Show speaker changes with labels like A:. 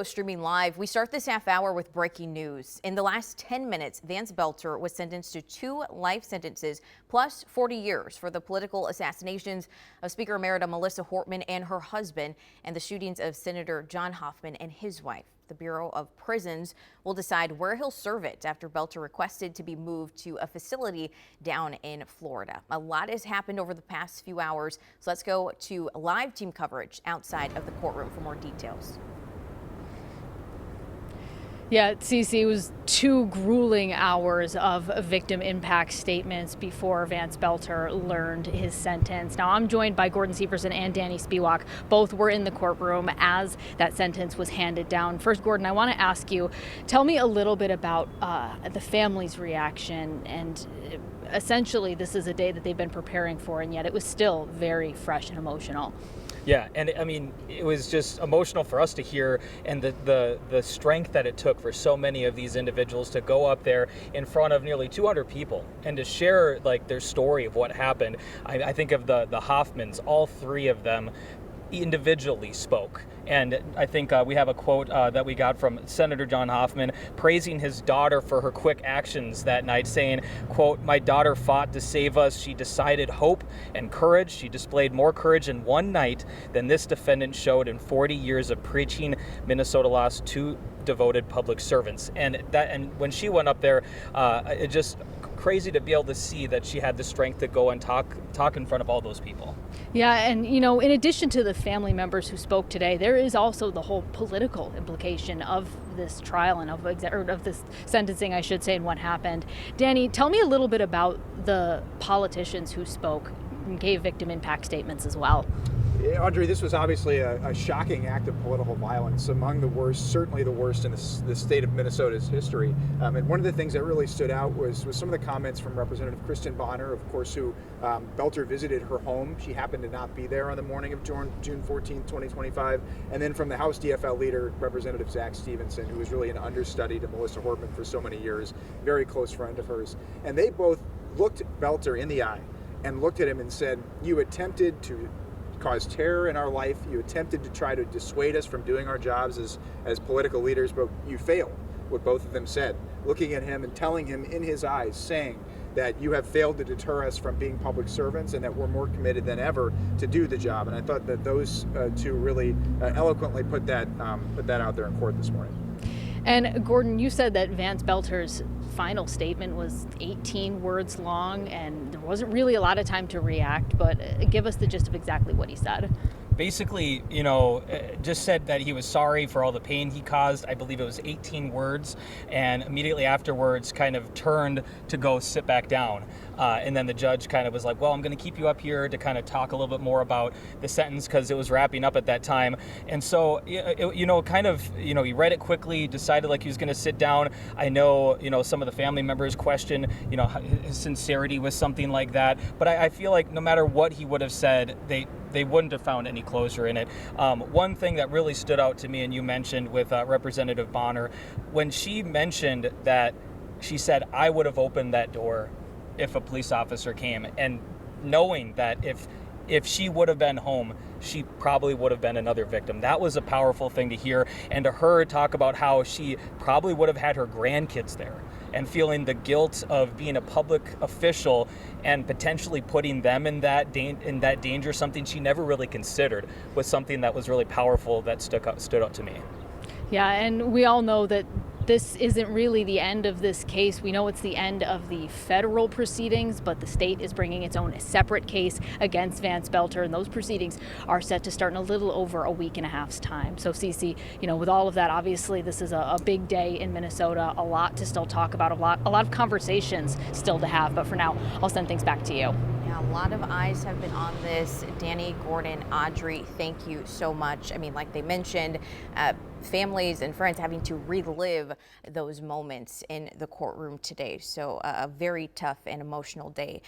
A: Streaming live, we start this half hour with breaking news. In the last 10 minutes, Vance Boelter was sentenced to 2 life sentences plus 40 years for the political assassinations of Speaker Emerita Melissa Hortman and her husband and the shootings of Senator John Hoffman and his wife. The Bureau of Prisons will decide where he'll serve it after Boelter requested to be moved to a facility down in Florida. A lot has happened over the past few hours, so let's go to live team coverage outside of the courtroom for more details.
B: Yeah, Cece, it was 2 grueling hours of victim impact statements before Vance Boelter learned his sentence. Now, I'm joined by Gordon Severson and Danny Spiewak. Both were in the courtroom as that sentence was handed down. First, Gordon, I want to ask you, tell me a little bit about the family's reaction. And essentially, this is a day that they've been preparing for, and yet it was still very fresh and emotional.
C: Yeah, and I mean, it was just emotional for us to hear, and the strength that it took for so many of these individuals to go up there in front of nearly 200 people and to share like their story of what happened. I think of the Hoffmans, all 3 of them individually spoke. And I think we have a quote that we got from Senator John Hoffman praising his daughter for her quick actions that night, saying, quote, "My daughter fought to save us. She decided hope and courage. She displayed more courage in one night than this defendant showed in 40 years of preaching Minnesota lost 2 devoted public servants." And when she went up there, it just crazy to be able to see that she had the strength to go and talk in front of all those people.
B: Yeah, and you know, in addition to the family members who spoke today, there is also the whole political implication of this trial and of this sentencing, I should say, and what happened. Danny, tell me a little bit about the politicians who spoke and gave victim impact statements as well.
D: Audrey, this was obviously a shocking act of political violence, among the worst, certainly the worst in the state of Minnesota's history. And one of the things that really stood out was some of the comments from Representative Kristin Bahner, of course, who Boelter visited her home. She happened to not be there on the morning of June 14, 2025. And then from the House DFL leader, Representative Zach Stevenson, who was really an understudy to Melissa Hortman for so many years, very close friend of hers. And they both looked Boelter in the eye and looked at him and said, "You attempted to cause terror in our life. You attempted to try to dissuade us from doing our jobs as political leaders, but you failed," what both of them said, looking at him and telling him in his eyes, saying that you have failed to deter us from being public servants and that we're more committed than ever to do the job. And I thought that those 2 really eloquently put that out there in court this morning.
B: And Gordon, you said that Vance Boelter's final statement was 18 words long, and there wasn't really a lot of time to react, but give us the gist of exactly what he said.
C: Basically, just said that he was sorry for all the pain he caused. I believe it was 18 words, and immediately afterwards kind of turned to go sit back down. And then the judge kind of was like, "Well, I'm going to keep you up here to kind of talk a little bit more about the sentence," because it was wrapping up at that time. And so, he read it quickly, decided like he was going to sit down. I know, some of the family members question, his sincerity with something like that. But I feel like no matter what he would have said, they wouldn't have found any closure in it. One thing that really stood out to me, and you mentioned with Representative Bahner, when she mentioned that she said, "I would have opened that door if a police officer came," and knowing that if she would have been home, she probably would have been another victim. That was a powerful thing to hear, and to her talk about how she probably would have had her grandkids there and feeling the guilt of being a public official and potentially putting them in that danger, something she never really considered, was something that was really powerful that stood out to me.
B: Yeah, and we all know that this isn't really the end of this case. We know it's the end of the federal proceedings, but the state is bringing its own separate case against Vance Boelter, and those proceedings are set to start in a little over a week and a half's time. So, Cece, with all of that, obviously this is a big day in Minnesota, a lot to still talk about, a lot of conversations still to have. But for now, I'll send things back to you.
A: Yeah, a lot of eyes have been on this. Danny, Gordon, Audrey, thank you so much. I mean, like they mentioned, families and friends having to relive those moments in the courtroom today. So a very tough and emotional day.